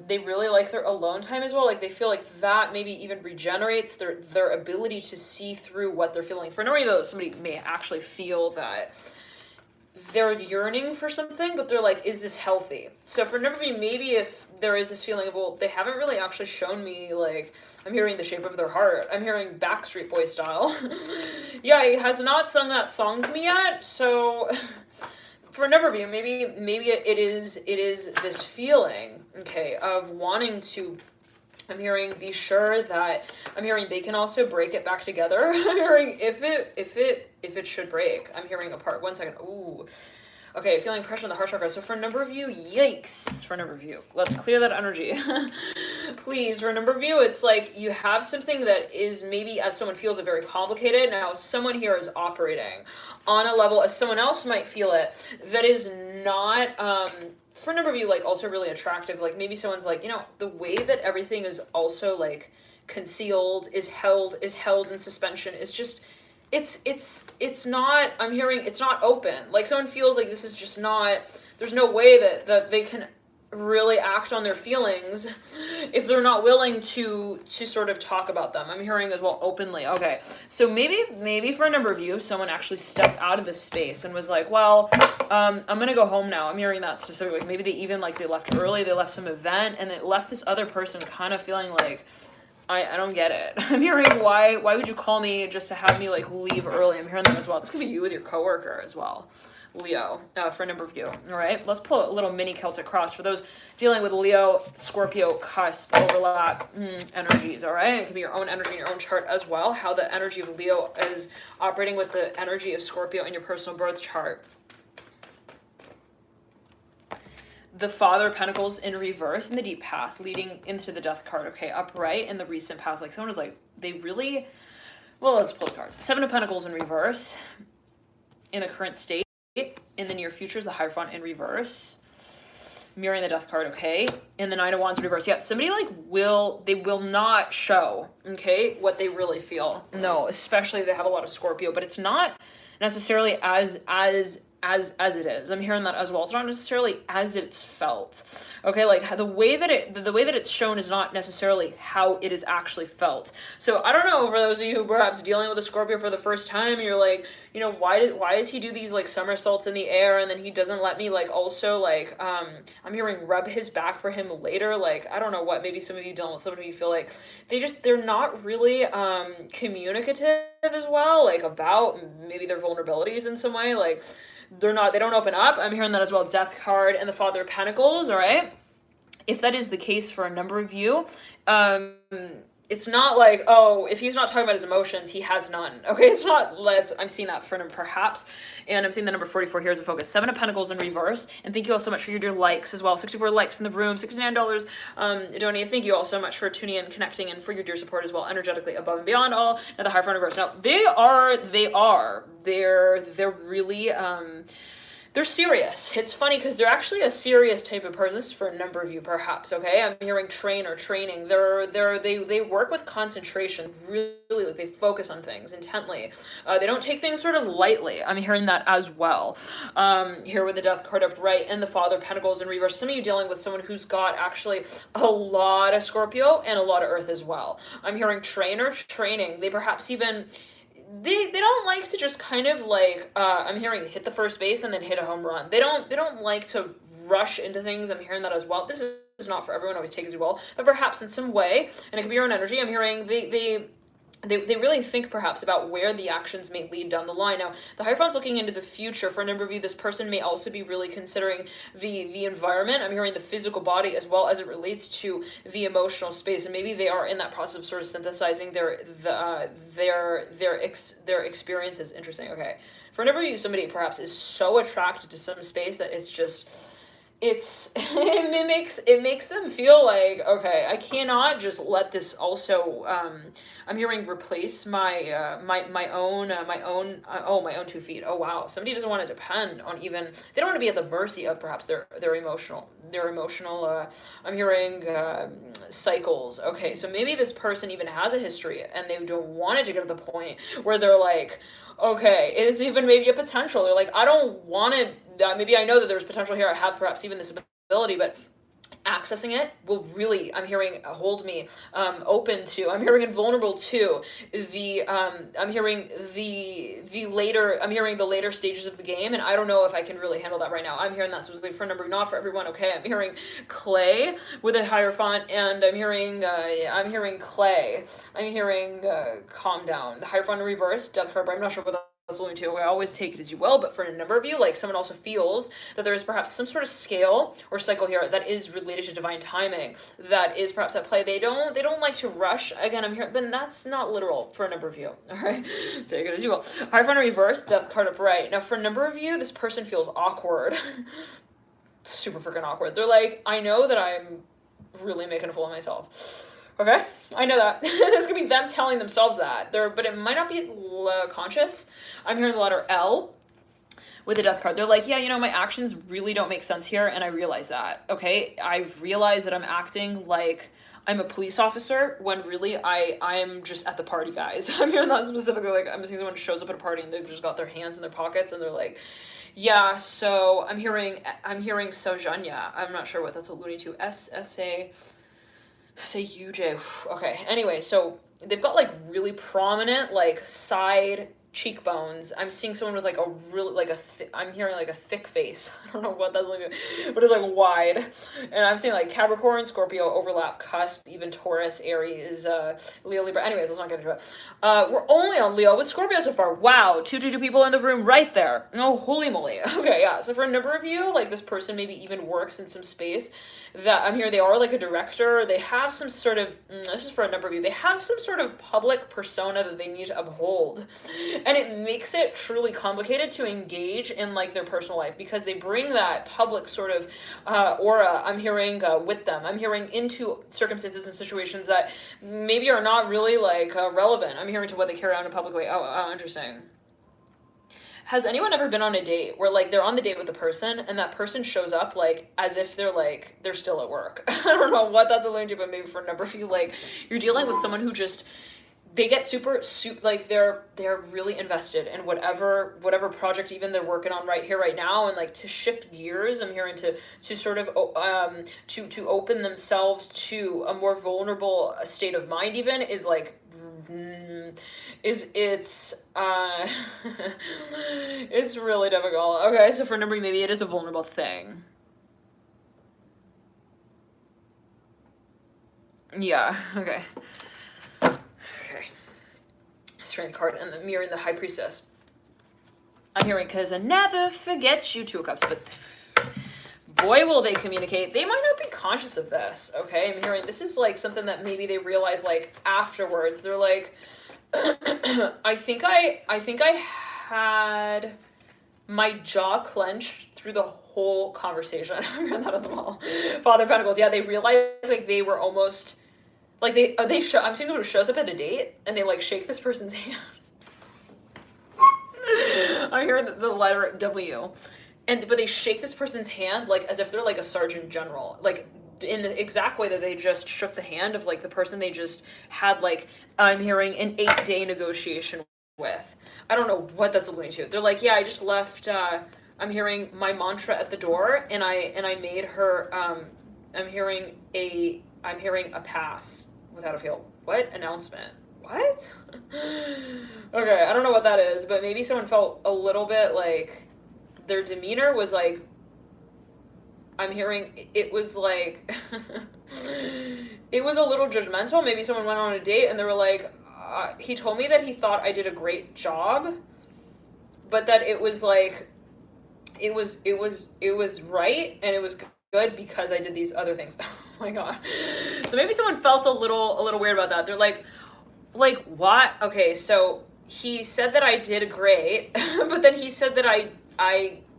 S1: really like their alone time as well. Like they feel like that maybe even regenerates their ability to see through what they're feeling. For a number of those, somebody may actually feel that they're yearning for something, but they're like, is this healthy? So for a number of you, maybe if there is this feeling of, well, they haven't really actually shown me, like, I'm hearing the shape of their heart. I'm hearing Backstreet Boy style. Yeah, he has not sung that song to me yet, so for a number of you, maybe it is this feeling, okay, of wanting to, I'm hearing be sure that, I'm hearing they can also break it back together. I'm hearing if it should break. I'm hearing apart. 1 second. Ooh. Okay, feeling pressure on the heart chakra. So for a number of you, yikes. For a number of you, let's clear that energy. Please, for a number of you, it's like you have something that is maybe, as someone feels it, very complicated. Now, someone here is operating on a level, as someone else might feel it, that is not, for a number of you, like also really attractive. Like maybe someone's like, the way that everything is also like concealed, is held in suspension, is just, it's not, I'm hearing it's not open. Like someone feels like this is just not, there's no way that they can really act on their feelings if they're not willing to sort of talk about them. I'm hearing as well openly. Okay, so maybe for a number of you, someone actually stepped out of this space and was like, well, I'm gonna go home now. I'm hearing that specifically. Maybe they even like they left early, they left some event, and it left this other person kind of feeling like, I don't get it. I'm hearing why would you call me just to have me like leave early? I'm hearing them as well. This could be you with your coworker as well, Leo, for a number of you. All right, let's pull a little mini Celtic cross for those dealing with Leo, Scorpio, cusp, overlap energies. All right, it could be your own energy in your own chart as well. How the energy of Leo is operating with the energy of Scorpio in your personal birth chart. The Father of Pentacles in reverse in the deep past, leading into the Death card. Okay, upright in the recent past. Like someone was like, they really, well, let's pull the cards. Seven of Pentacles in reverse in the current state. In the near future is the Hierophant in reverse. Mirroring the Death card, okay? And the Nine of Wands in reverse. Yeah, somebody like they will not show, okay, what they really feel. No, especially if they have a lot of Scorpio, but it's not necessarily as it is. I'm hearing that as well. It's not necessarily as it's felt. Okay, like the way that it's shown is not necessarily how it is actually felt. So I don't know, for those of you who perhaps dealing with a Scorpio for the first time, and you're like, why does he do these like somersaults in the air, and then he doesn't let me like also like I'm hearing rub his back for him later. Like I don't know what, maybe some of you dealing with someone who you feel like they're not really communicative as well, like about maybe their vulnerabilities in some way, like they don't open up. I'm hearing that as well. Death card and the Father of Pentacles. All right, if that is the case for a number of you, it's not like, oh, if he's not talking about his emotions, he has none. Okay, it's not, I'm seeing that for him perhaps, and I'm seeing the number 44 here as a focus. Seven of Pentacles in reverse, and thank you all so much for your dear likes as well. 64 likes in the room, $69 donated. Thank you all so much for tuning in, connecting, and for your dear support as well, energetically above and beyond all. Now the Hierophant in reverse. Now they're really, they're serious. It's funny because they're actually a serious type of person. This is for a number of you, perhaps. Okay, I'm hearing train or training. They work with concentration. Really, like they focus on things intently. They don't take things sort of lightly. I'm hearing that as well. Here with the Death card upright and the Father of Pentacles in reverse. Some of you dealing with someone who's got actually a lot of Scorpio and a lot of Earth as well. I'm hearing train or training. They perhaps even. They don't like to just kind of like I'm hearing hit the first base and then hit a home run. They don't like to rush into things. I'm hearing that as well. This is not for everyone. Always take as you will, but perhaps in some way, and it could be your own energy. I'm hearing they really think perhaps about where the actions may lead down the line. Now, the Hierophant's looking into the future. For a number of you, this person may also be really considering the environment. I'm hearing the physical body as well as it relates to the emotional space, and maybe they are in that process of sort of synthesizing their experiences. Interesting. Okay. For a number of you, somebody perhaps is so attracted to some space that it's just it makes them feel like, okay, I cannot just let this also I'm hearing replace my own 2 feet. Oh wow, somebody doesn't want to depend on, even they don't want to be at the mercy of perhaps their emotional I'm hearing cycles. Okay, so maybe this person even has a history and they don't want it to get to the point where they're like, okay, it is even maybe a potential. They're like, I don't want to. Maybe I know that there's potential here. I have perhaps even this ability, but accessing it will really, I'm hearing, hold me open to. I'm hearing invulnerable to I'm hearing the later stages of the game, and I don't know if I can really handle that right now. I'm hearing that specifically for a number, not for everyone. Okay, I'm hearing clay with a Hierophant, and I'm hearing clay. I'm hearing calm down. The Hierophant in reverse, death card. But I'm not sure what that's going to. I always take it as you will, but for a number of you, like someone also feels that there is perhaps some sort of scale or cycle here that is related to divine timing, that is perhaps at play. They don't like to rush. Again, I'm here, but that's not literal for a number of you. All right, take it as you will. Hierophant in reverse, death card upright. Now, for a number of you, this person feels awkward, super freaking awkward. They're like, I know that I'm really making a fool of myself. Okay, I know that. This could be them telling themselves that. But it might not be conscious. I'm hearing the letter L with the death card. They're like, yeah, my actions really don't make sense here, and I realize that. Okay, I realize that I'm acting like I'm a police officer when really I'm just at the party, guys. I'm hearing that specifically. Like, I'm seeing someone shows up at a party and they've just got their hands in their pockets and they're like, yeah, so I'm hearing Saujanya. I'm not sure what that's alluding to. SAUJ. Okay. Anyway, so they've got like really prominent like side cheekbones. I'm seeing someone with like a really like I'm hearing like a thick face. I don't know what that's like, but it's like wide. And I'm seeing like Capricorn, Scorpio, overlap, cusp, even Taurus, Aries, Leo, Libra. Anyways, let's not get into it. We're only on Leo with Scorpio so far. Wow, two people in the room right there. No, holy moly. Okay, yeah. So for a number of you, like this person maybe even works in some space that I'm here. They are like a director. They have some sort of, this is for a number of you, they have some sort of public persona that they need to uphold. And it makes it truly complicated to engage in like their personal life because they bring that public sort of aura, I'm hearing, with them. I'm hearing into circumstances and situations that maybe are not really like relevant. I'm hearing to what they carry on in a public way. Oh, interesting. Has anyone ever been on a date where like they're on the date with the person and that person shows up like as if they're still at work? I don't know what that's alluding to, but maybe for a number of you, like you're dealing with someone who just, they get super like they're really invested in whatever project even they're working on right here right now, and like to shift gears, I'm hearing to sort of to open themselves to a more vulnerable state of mind even is like it's it's really difficult. Okay, so for number, maybe it is a vulnerable thing. Yeah, okay. Strength card and the mirror and the high priestess. I'm hearing because I never forget you, 2 of cups, but boy will they communicate. They might not be conscious of this. Okay, I'm hearing this is like something that maybe they realize like afterwards. They're like, I think I had my jaw clenched through the whole conversation. I'm hearing that as well. Father of Pentacles. Yeah, they realized like they were almost like I'm seeing someone who shows up at a date and they like shake this person's hand. I hear the letter W, but they shake this person's hand like as if they're like a sergeant general, like in the exact way that they just shook the hand of like the person they just had like I'm hearing an 8-day negotiation with. I don't know what that's alluding to. They're like, yeah, I just left. I'm hearing my mantra at the door, and I made her. I'm hearing a pass without a fail. What announcement? What? Okay, I don't know what that is, but maybe someone felt a little bit like their demeanor was like, I'm hearing it was like, it was a little judgmental. Maybe someone went on a date and they were like, he told me that he thought I did a great job, but that it was like, it was right, and it was good because I did these other things. Oh my god. So maybe someone felt a little weird about that. They're like what? Okay, so he said that I did great, but then he said that I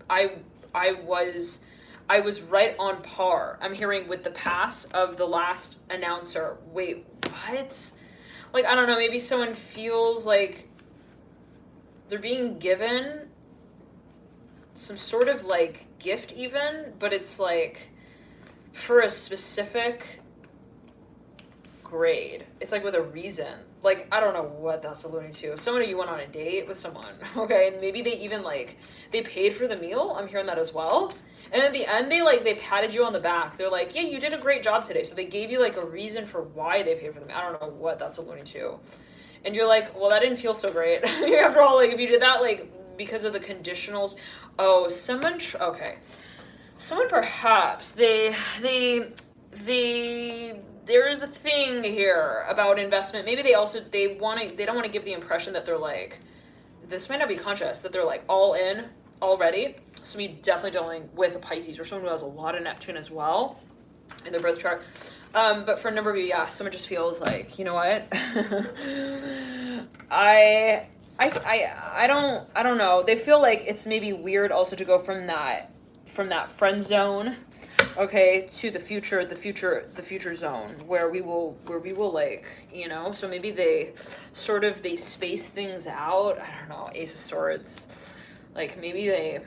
S1: I was I was right on par. I'm hearing with the pass of the last announcer. Wait, what? Like, I don't know, maybe someone feels like they're being given some sort of like gift even, but it's like for a specific grade. It's like with a reason. Like, I don't know what that's alluding to. If someone, you went on a date with someone, okay, and maybe they even like they paid for the meal. I'm hearing that as well. And at the end, they patted you on the back. They're like, yeah, you did a great job today. So they gave you like a reason for why they paid for the meal. I don't know what that's alluding to. And you're like, well, that didn't feel so great. After all, like if you did that like because of the conditionals. Oh, okay. Someone perhaps they there is a thing here about investment. Maybe they don't want to give the impression that they're like, this might not be conscious, that they're like all in already. So me definitely dealing with a Pisces or someone who has a lot of Neptune as well in their birth chart. But for a number of you, yeah, someone just feels like, you know what? I don't know. They feel like it's maybe weird also to go from that friend zone, okay, to the future zone where we will like, you know, so maybe they space things out. I don't know, Ace of Swords. Like maybe they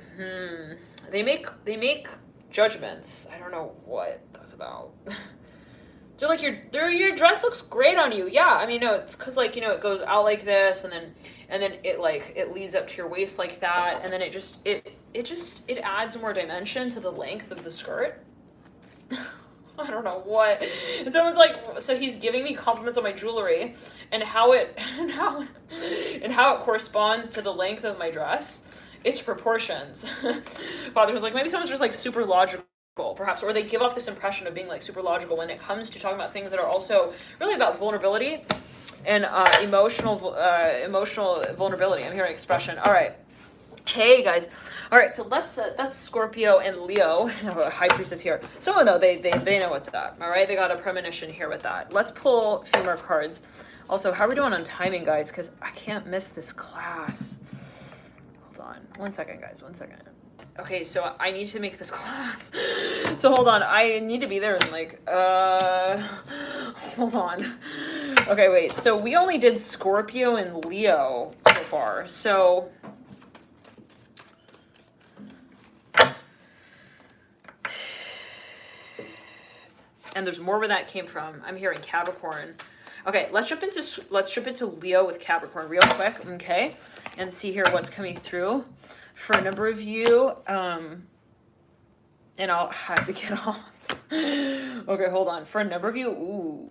S1: make judgments. I don't know what that's about. They're like, your dress looks great on you. Yeah, I mean, no, it's because like, you know, it goes out like this, and then it leads up to your waist like that, and then it adds more dimension to the length of the skirt. I don't know what. And someone's like, so he's giving me compliments on my jewelry and how it corresponds to the length of my dress. Its proportions. Father was like, maybe someone's just like super logical, perhaps, or they give off this impression of being like super logical when it comes to talking about things that are also really about vulnerability and emotional vulnerability. I'm hearing expression. All right. Hey guys. All right, so that's Scorpio and Leo. High Priestess here. So no, they know what's up. All right, they got a premonition here with that. Let's pull a few more cards. Also, how are we doing on timing, guys? Because I can't miss this class. Hold on. 1 second, guys. 1 second. Okay, so I need to make this class. So hold on. I need to be there in like, hold on. Okay, wait. So we only did Scorpio and Leo so far. So and there's more where that came from. I'm hearing Capricorn. Okay, let's jump into Leo with Capricorn real quick, okay? And see here what's coming through for a number of you. And I'll have to get off. Okay, hold on. For a number of you,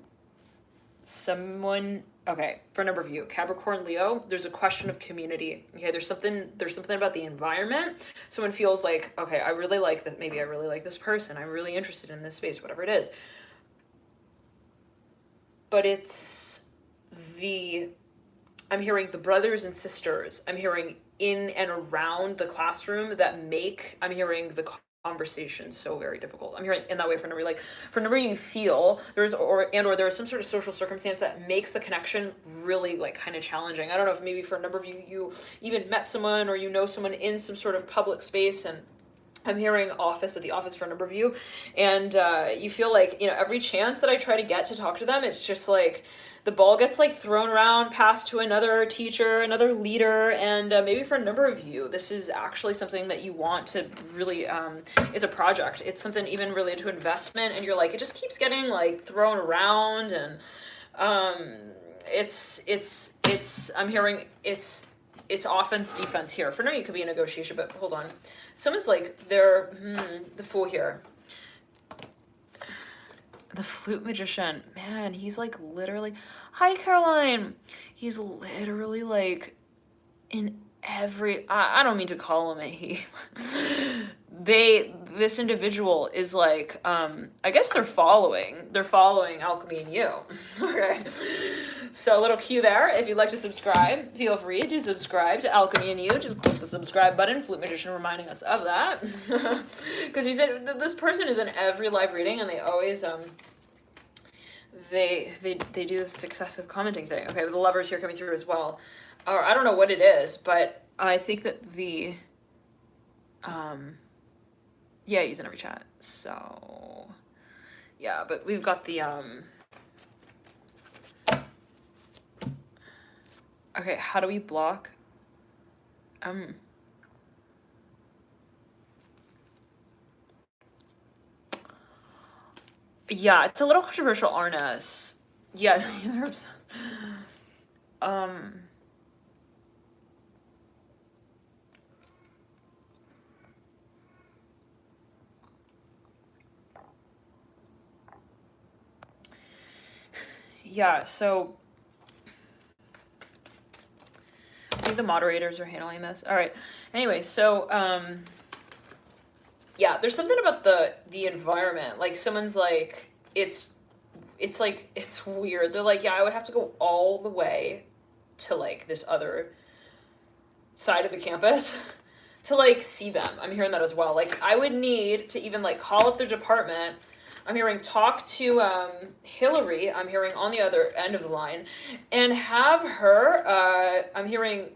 S1: okay, for a number of you, Capricorn, Leo, there's a question of community. Okay, there's something about the environment. Someone feels like, okay, I really like that. Maybe I really like this person. I'm really interested in this space, whatever it is. But it's I'm hearing the brothers and sisters. I'm hearing in and around the classroom that I'm hearing the conversation so very difficult. I'm hearing in that way for a number, like for a number you feel there's or there's some sort of social circumstance that makes the connection really like kind of challenging. I don't know if maybe for a number of you even met someone or you know someone in some sort of public space, and I'm hearing at the office for a number of you, and you feel like, you know, every chance that I try to get to talk to them, it's just like the ball gets like thrown around, passed to another teacher, another leader, and maybe for a number of you, this is actually something that you want to really, it's a project. It's something even related to investment, and you're like, it just keeps getting like thrown around, and I'm hearing it's offense, defense here. For now, it could be a negotiation, but hold on. Someone's like, they're the Fool here. The Flute Magician. Man, he's like literally... Hi, Caroline! He's literally like in I don't mean to call him a he. This individual is like, I guess they're following Alchemy and You. Okay. So a little cue there. If you'd like to subscribe, feel free to subscribe to Alchemy and You. Just click the subscribe button. Flute Magician reminding us of that. Because he said this person is in every live reading, and they always they do this successive commenting thing. Okay, the lovers here coming through as well. Or I don't know what it is, but I think that the yeah, he's in every chat. So yeah, but we've got the okay, how do we block yeah, it's a little controversial, Arnes. Yeah, they're obsessed. Yeah, so I think the moderators are handling this. All right. Anyway, so yeah, there's something about the environment. Like someone's like it's like it's weird. They're like, yeah, I would have to go all the way to like this other side of the campus to like see them. I'm hearing that as well. Like I would need to even like call up their department. I'm hearing talk to Hillary. I'm hearing on the other end of the line, and have her. I'm hearing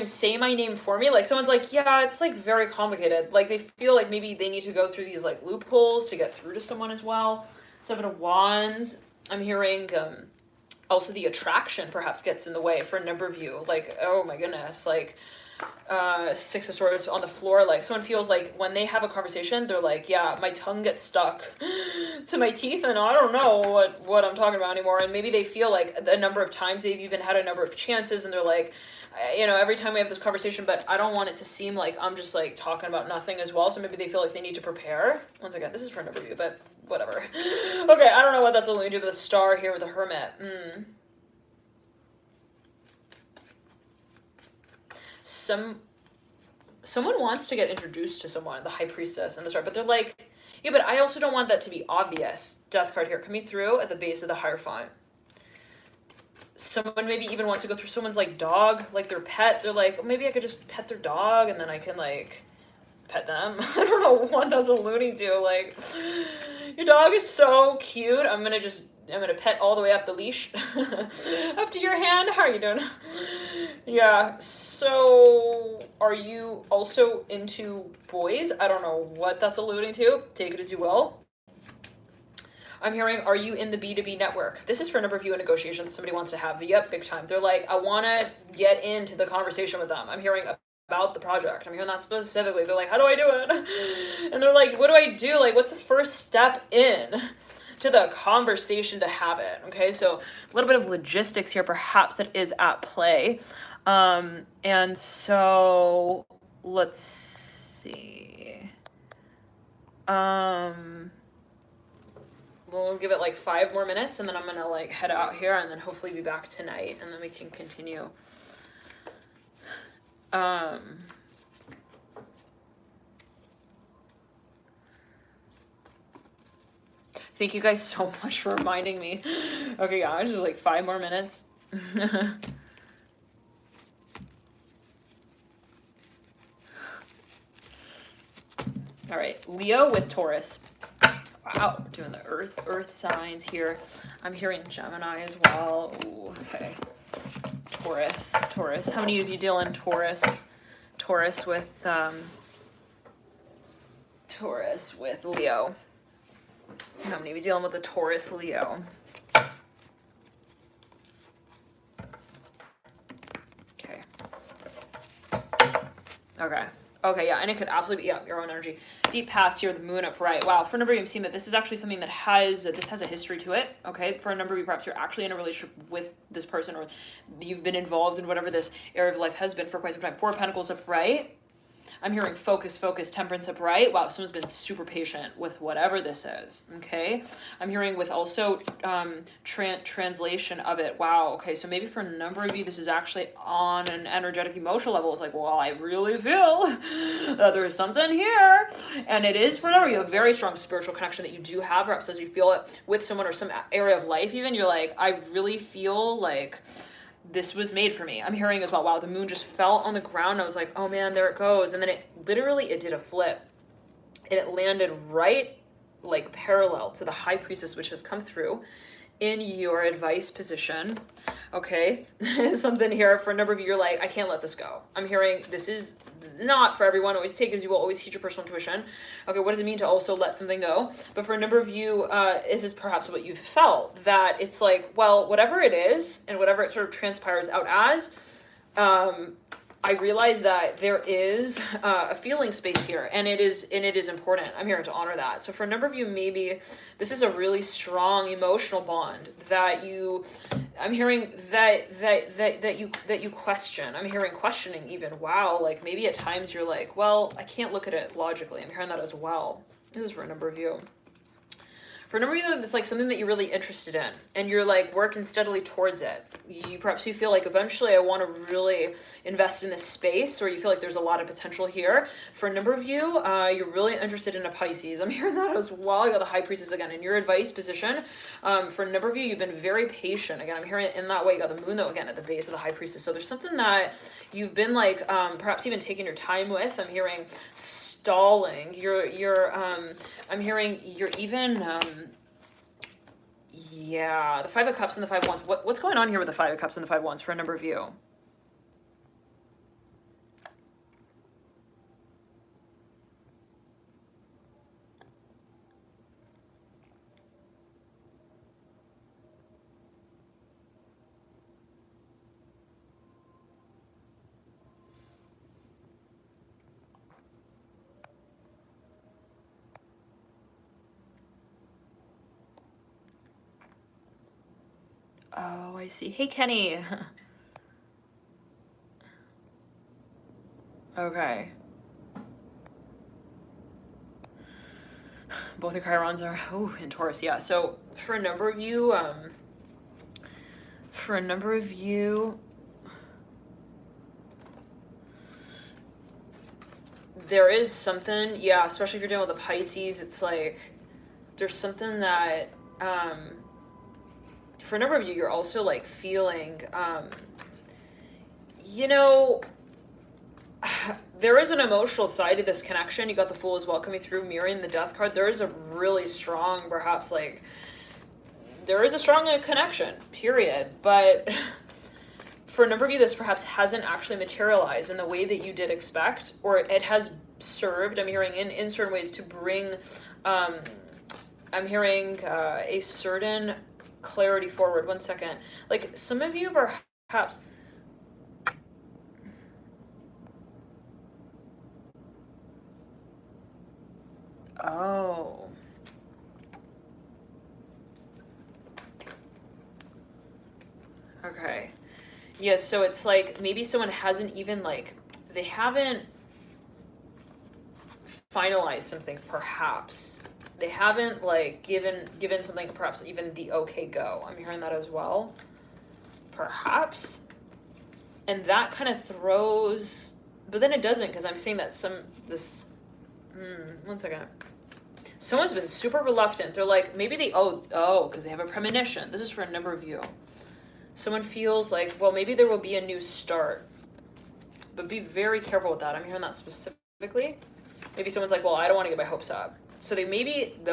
S1: say my name for me. Like someone's like, yeah, it's like very complicated. Like they feel like maybe they need to go through these like loopholes to get through to someone as well. Seven of Wands. I'm hearing also the attraction perhaps gets in the way for a number of you. Like, oh my goodness, like Six of Swords on the floor. Like someone feels like when they have a conversation, they're like, yeah, my tongue gets stuck to my teeth and I don't know what I'm talking about anymore. And maybe they feel like a number of times they've even had a number of chances and they're like, you know, every time we have this conversation, but I don't want it to seem like I'm just like talking about nothing as well. So maybe they feel like they need to prepare. Once again, this is for a number of you, but whatever. Okay, I don't know what that's alluding to, but the star here with the Hermit. Someone wants to get introduced to someone, the High Priestess and the Star, but they're like, yeah, but I also don't want that to be obvious. Death card here coming through at the base of the Hierophant. Someone maybe even wants to go through someone's like dog, like their pet. They're like, well, maybe I could just pet their dog and then I can like pet them. I don't know what that's alluding to. Like, your dog is so cute. I'm gonna pet all the way up the leash. Up to your hand. How are you doing? Yeah, so are you also into boys? I don't know what that's alluding to. Take it as you will. I'm hearing, are you in the B2B network? This is for a number of you in negotiations somebody wants to have. Yep, big time. They're like, I want to get into the conversation with them. I'm hearing about the project. I'm hearing that specifically. They're like, how do I do it? And they're like, what do I do? Like, what's the first step in to the conversation to have it? Okay, so a little bit of logistics here perhaps that is at play. And so let's see. We'll give it like 5 more minutes and then I'm gonna like head out here and then hopefully be back tonight and then we can continue. Thank you guys so much for reminding me. Okay, guys, just like 5 more minutes. All right, Leo with Taurus. Wow, we're doing the earth signs here. I'm hearing Gemini as well. Ooh, okay. Taurus. How many of you deal in Taurus? Taurus with Leo. How many of you dealing with the Taurus Leo? Okay. Okay, yeah, and it could absolutely be, yeah, your own energy. Deep past here, the moon upright. Wow, for a number of you, I'm seeing that this is actually something that has a history to it, okay? For a number of you, perhaps you're actually in a relationship with this person or you've been involved in whatever this area of life has been for quite some time. 4 of Pentacles upright. I'm hearing focus, focus, temperance, upright. Wow, someone's been super patient with whatever this is. Okay. I'm hearing with also translation of it. Wow. Okay. So maybe for a number of you, this is actually on an energetic emotional level. It's like, well, I really feel that there is something here. And it is for a number of you a very strong spiritual connection that you do have. Perhaps as you feel it with someone or some area of life, even you're like, I really feel like this was made for me. I'm hearing as well, wow, the moon just fell on the ground. I was like, oh man, there it goes. And then it did a flip. And it landed right like parallel to the high priestess, which has come through in your advice position. Okay. Something here for a number of you, you're like, I can't let this go. I'm hearing this is not for everyone. Always take as you will, always heed your personal intuition. Okay, what does it mean to also let something go? But for a number of you, this is perhaps what you've felt, that it's like, well, whatever it is and whatever it sort of transpires out as, I realize that there is a feeling space here, and it is important. I'm here to honor that. So for a number of you, maybe this is a really strong emotional bond that you, I'm hearing that you question. I'm hearing questioning even. Wow, like maybe at times you're like, well, I can't look at it logically. I'm hearing that as well. This is for a number of you. For a number of you, it's like something that you're really interested in, and you're like working steadily towards it. Perhaps you feel like eventually I want to really invest in this space, or you feel like there's a lot of potential here. For a number of you, you're really interested in a Pisces. I'm hearing that as well. You got the High Priestess again in your advice position. For a number of you, you've been very patient. Again, I'm hearing it in that way. You got the Moon though again at the base of the High Priestess. So there's something that you've been like, perhaps even taking your time with. I'm hearing stalling. I'm hearing you're even, yeah, the Five of Cups and the Five of Wands. What's going on here with the Five of Cups and the Five of Wands for a number of you? Oh, I see. Hey, Kenny. Okay. Both your Chirons are in Taurus. Yeah. So for a number of you, there is something. Yeah, especially if you're dealing with a Pisces, it's like there's something that for a number of you, you're also like feeling, there is an emotional side to this connection. You got the Fool as well coming through, mirroring the Death card. There is a really strong, perhaps like, there is a strong connection, period. But for a number of you, this perhaps hasn't actually materialized in the way that you did expect, or it has served, I'm hearing, in certain ways to bring, I'm hearing a certain clarity forward. One second. Like some of you perhaps, oh, okay. Yeah, so it's like maybe someone hasn't even like, they haven't finalized something, perhaps. They haven't like given something perhaps even the okay go. I'm hearing that as well. Perhaps. And that kind of throws, but then it doesn't, because I'm seeing that one second. Someone's been super reluctant. They're like, maybe they, because they have a premonition. This is for a number of you. Someone feels like, well, maybe there will be a new start. But be very careful with that. I'm hearing that specifically. Maybe someone's like, well, I don't want to get my hopes up. So they maybe, they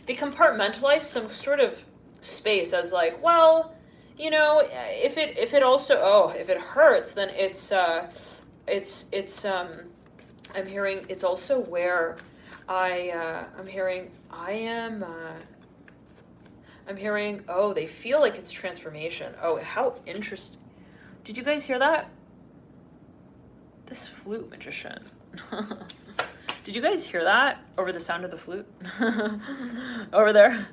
S1: compartmentalize some sort of space as like, well, if it hurts, then I'm hearing it's also where I'm hearing, they feel like it's transformation. Oh, how interesting. Did you guys hear that? This flute magician. Did you guys hear that over the sound of the flute? Over there?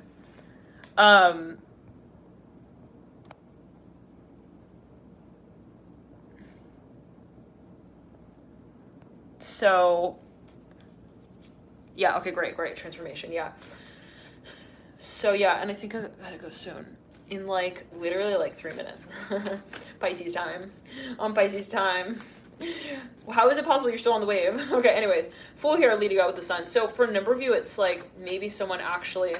S1: So, yeah, okay, great, transformation, yeah. So, yeah, and I think I gotta go soon. In, like, literally, like, 3 minutes. Pisces time. On Pisces time. How is it possible you're still on the wave? Okay, anyways. Full here leading out with the sun. So, for a number of you, it's, like, maybe someone actually...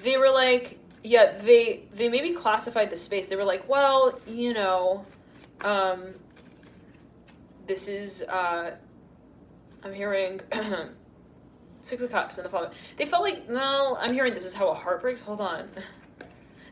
S1: They were, like... Yeah, they maybe classified the space. They were like, well, you know... this is... I'm hearing... Six of Cups and the Father. They felt like, no, I'm hearing this is how a heart breaks. Hold on.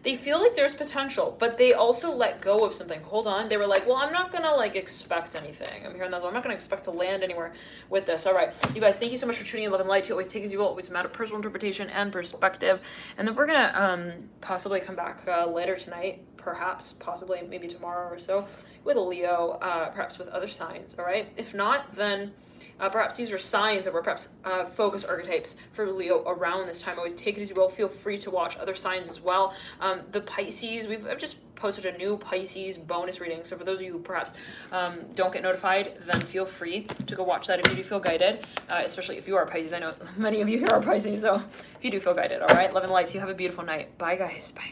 S1: They feel like there's potential, but they also let go of something. Hold on. They were like, well, I'm not going to, like, expect anything. I'm hearing that. I'm not going to expect to land anywhere with this. All right. You guys, thank you so much for tuning in. Love and light to always take as you will. Always a matter of personal interpretation and perspective. And then we're going to possibly come back later tonight, perhaps, possibly, maybe tomorrow or so, with a Leo, perhaps with other signs. All right. If not, then... perhaps these are signs that were perhaps focus archetypes for Leo around this time. Always take it as you will. Feel free to watch other signs as well. The Pisces, I've just posted a new Pisces bonus reading. So for those of you who perhaps don't get notified, then feel free to go watch that if you do feel guided, especially if you are Pisces. I know many of you here are Pisces, so if you do feel guided, all right? Love and light to you. Have a beautiful night. Bye, guys. Bye.